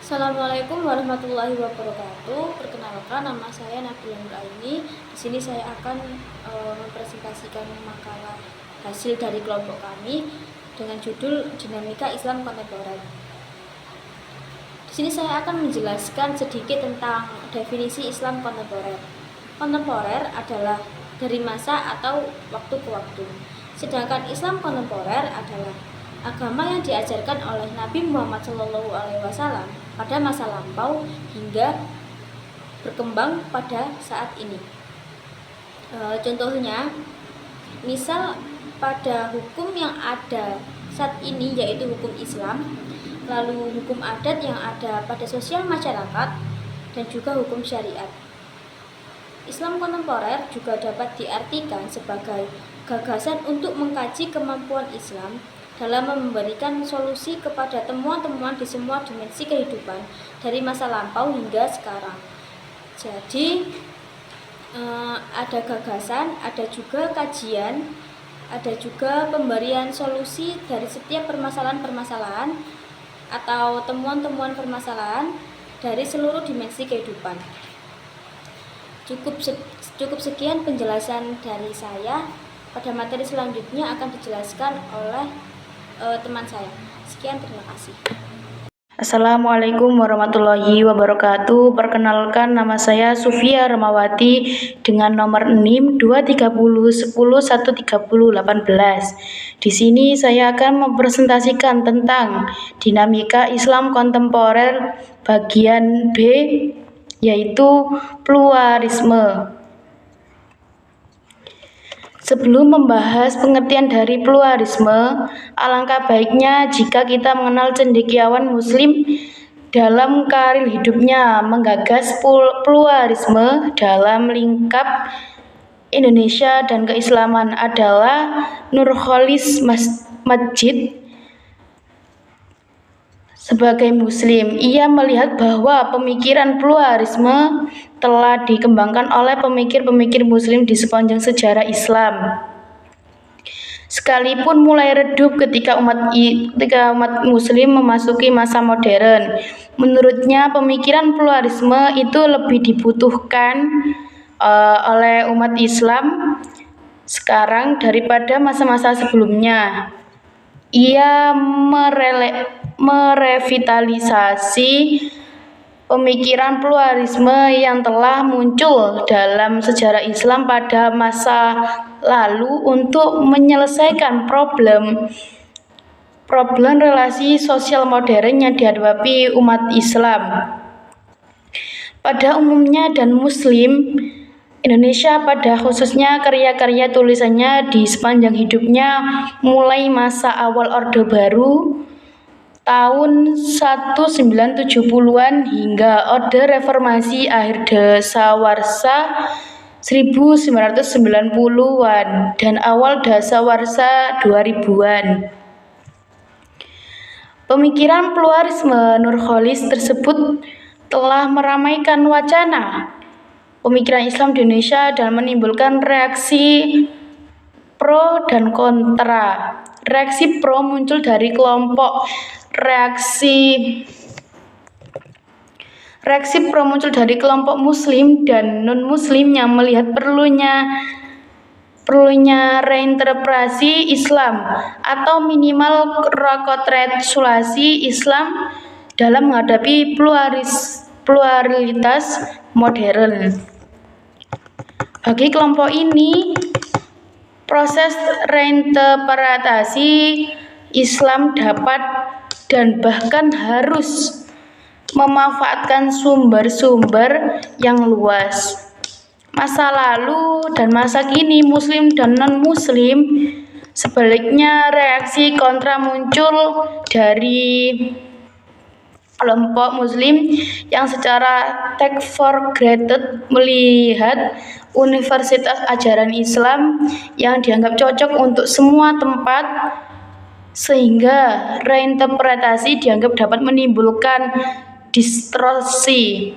Assalamualaikum warahmatullahi wabarakatuh. Perkenalkan, nama saya Nabila Nuraini. Di sini saya akan mempresentasikan makalah hasil dari kelompok kami dengan judul Dinamika Islam Kontemporer. Di sini saya akan menjelaskan sedikit tentang definisi Islam kontemporer. Kontemporer adalah dari masa atau waktu ke waktu. Sedangkan Islam kontemporer adalah agama yang diajarkan oleh Nabi Muhammad SAW pada masa lampau hingga berkembang pada saat ini. Contohnya, misal pada hukum yang ada saat ini yaitu hukum Islam, lalu hukum adat yang ada pada sosial masyarakat, dan juga hukum syariat. Islam kontemporer juga dapat diartikan sebagai gagasan untuk mengkaji kemampuan Islam dalam memberikan solusi kepada temuan-temuan di semua dimensi kehidupan dari masa lampau hingga sekarang. Jadi ada gagasan, ada juga kajian, ada juga pemberian solusi dari setiap permasalahan-permasalahan atau temuan-temuan permasalahan dari seluruh dimensi kehidupan. Cukup sekian penjelasan dari saya. Pada materi selanjutnya akan dijelaskan oleh teman saya. Sekian, terima kasih. Assalamualaikum warahmatullahi wabarakatuh. Perkenalkan, nama saya Sufia Ramawati dengan nomor NIM 230101318. Di sini saya akan mempresentasikan tentang dinamika Islam kontemporer bagian B, yaitu pluralisme. Sebelum membahas pengertian dari pluralisme, alangkah baiknya jika kita mengenal cendekiawan Muslim dalam karir hidupnya menggagas pluralisme dalam lingkap Indonesia dan keislaman adalah Nurholis Masjid. Sebagai Muslim, ia melihat bahwa pemikiran pluralisme telah dikembangkan oleh pemikir-pemikir Muslim di sepanjang sejarah Islam. Sekalipun mulai redup ketika umat Muslim memasuki masa modern, menurutnya pemikiran pluralisme itu lebih dibutuhkan oleh umat Islam sekarang daripada masa-masa sebelumnya. Ia merevitalisasi pemikiran pluralisme yang telah muncul dalam sejarah Islam pada masa lalu untuk menyelesaikan problem relasi sosial modern yang dihadapi umat Islam pada umumnya dan Muslim Indonesia pada khususnya. Karya-karya tulisannya di sepanjang hidupnya mulai masa awal Orde Baru tahun 1970-an hingga Orde Reformasi akhir dasawarsa 1990-an dan awal dasawarsa 2000-an. Pemikiran pluralisme Nurholis tersebut telah meramaikan wacana pemikiran Islam di Indonesia dan menimbulkan reaksi pro dan kontra. Reaksi pro muncul dari kelompok Muslim dan non-Muslim yang melihat perlunya reinterpretasi Islam atau minimal rekapitulasi Islam dalam menghadapi pluralitas modern. Bagi kelompok ini, proses reinterpretasi Islam dapat dan bahkan harus memanfaatkan sumber-sumber yang luas. Masa lalu dan masa kini, Muslim dan non-Muslim. Sebaliknya, reaksi kontra muncul dari kelompok Muslim yang secara take for granted melihat universitas ajaran Islam yang dianggap cocok untuk semua tempat, sehingga reinterpretasi dianggap dapat menimbulkan distorsi.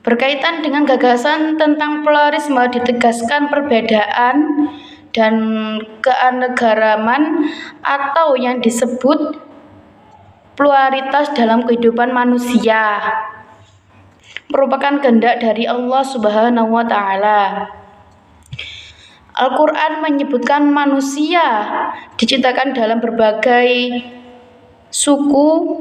Berkaitan dengan gagasan tentang pluralisme, ditegaskan perbedaan dan keanegaraan atau yang disebut pluralitas dalam kehidupan manusia merupakan kehendak dari Allah Subhanahu wa taala. Al-Quran menyebutkan manusia diciptakan dalam berbagai suku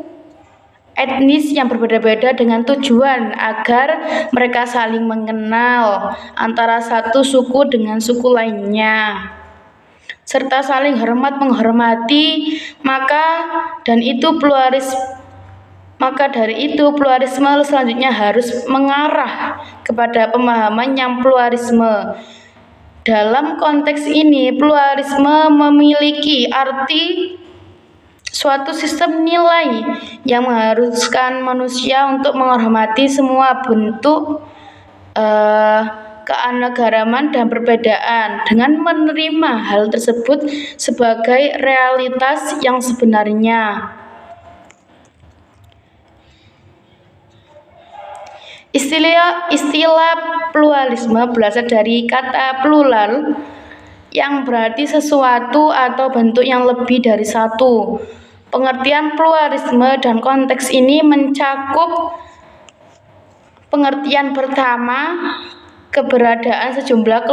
etnis yang berbeda-beda dengan tujuan agar mereka saling mengenal antara satu suku dengan suku lainnya, serta saling hormat menghormati. Dari itu pluralisme selanjutnya harus mengarah kepada pemahaman yang pluralisme. Dalam konteks ini, pluralisme memiliki arti suatu sistem nilai yang mengharuskan manusia untuk menghormati semua bentuk keanekaragaman dan perbedaan dengan menerima hal tersebut sebagai realitas yang sebenarnya. Istilah pluralisme berasal dari kata plural yang berarti sesuatu atau bentuk yang lebih dari satu. Pengertian pluralisme dan konteks ini mencakup pengertian pertama, keberadaan sejumlah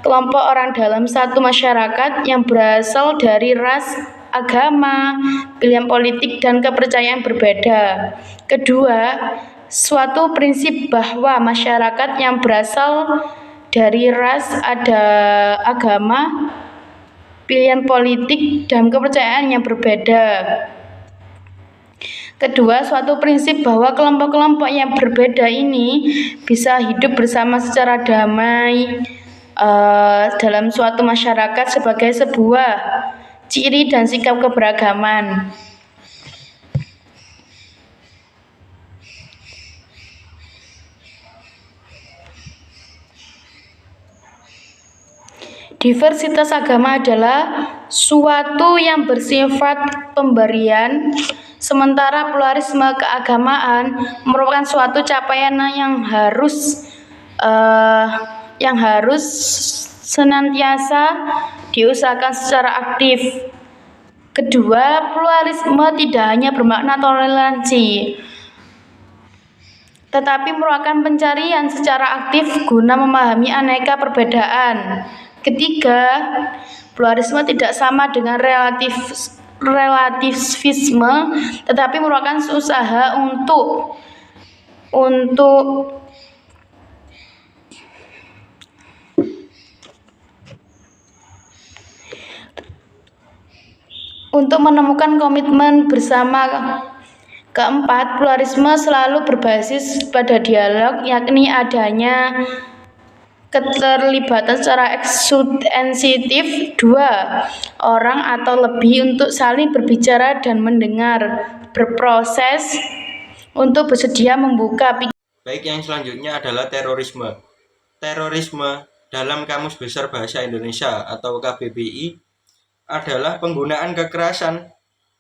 kelompok orang dalam satu masyarakat yang berasal dari ras, agama, pilihan politik, dan kepercayaan berbeda. Kedua, suatu prinsip bahwa masyarakat yang berasal dari ras, agama, pilihan politik, dan kepercayaan yang berbeda. Kedua, suatu prinsip bahwa kelompok-kelompok yang berbeda ini bisa hidup bersama secara damai dalam suatu masyarakat sebagai sebuah ciri dan sikap keberagaman. Diversitas agama adalah suatu yang bersifat pemberian, sementara pluralisme keagamaan merupakan suatu capaian yang harus senantiasa diusahakan secara aktif. Kedua, pluralisme tidak hanya bermakna toleransi, tetapi merupakan pencarian secara aktif guna memahami aneka perbedaan. Ketiga, pluralisme tidak sama dengan relativisme, tetapi merupakan usaha untuk menemukan komitmen bersama. Keempat, pluralisme selalu berbasis pada dialog, yakni adanya keterlibatan secara eksklusif dua orang atau lebih untuk saling berbicara dan mendengar, berproses untuk bersedia membuka pikiran. Baik, yang selanjutnya adalah terorisme. Terorisme dalam Kamus Besar Bahasa Indonesia atau KBBI adalah penggunaan kekerasan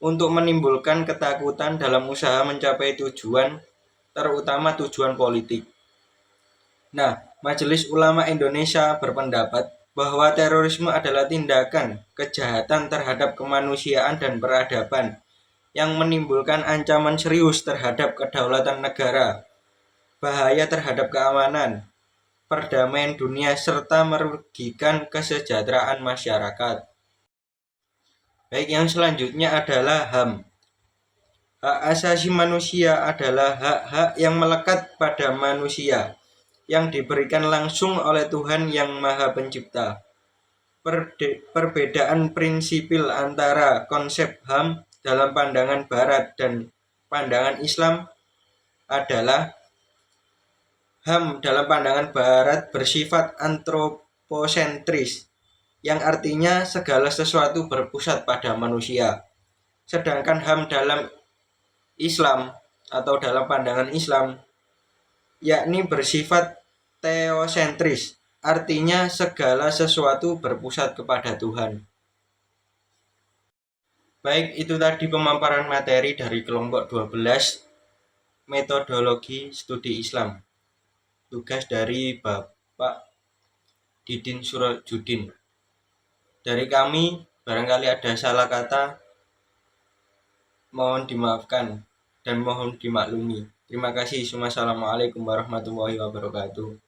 untuk menimbulkan ketakutan dalam usaha mencapai tujuan, terutama tujuan politik. Nah, Majelis Ulama Indonesia berpendapat bahwa terorisme adalah tindakan kejahatan terhadap kemanusiaan dan peradaban yang menimbulkan ancaman serius terhadap kedaulatan negara, bahaya terhadap keamanan, perdamaian dunia, serta merugikan kesejahteraan masyarakat. Baik, yang selanjutnya adalah HAM. Hak asasi manusia adalah hak-hak yang melekat pada manusia, yang diberikan langsung oleh Tuhan Yang Maha Pencipta. Perbedaan prinsipil antara konsep HAM dalam pandangan Barat dan pandangan Islam adalah HAM dalam pandangan Barat bersifat antroposentris, yang artinya segala sesuatu berpusat pada manusia. Sedangkan HAM dalam Islam atau dalam pandangan Islam yakni bersifat teosentris, artinya segala sesuatu berpusat kepada Tuhan. Baik, itu tadi pemaparan materi dari kelompok 12 metodologi studi Islam. Tugas dari Bapak Didin Surojudin. Dari kami, barangkali ada salah kata, mohon dimaafkan dan mohon dimaklumi. Terima kasih. Wassalamualaikum warahmatullahi wabarakatuh.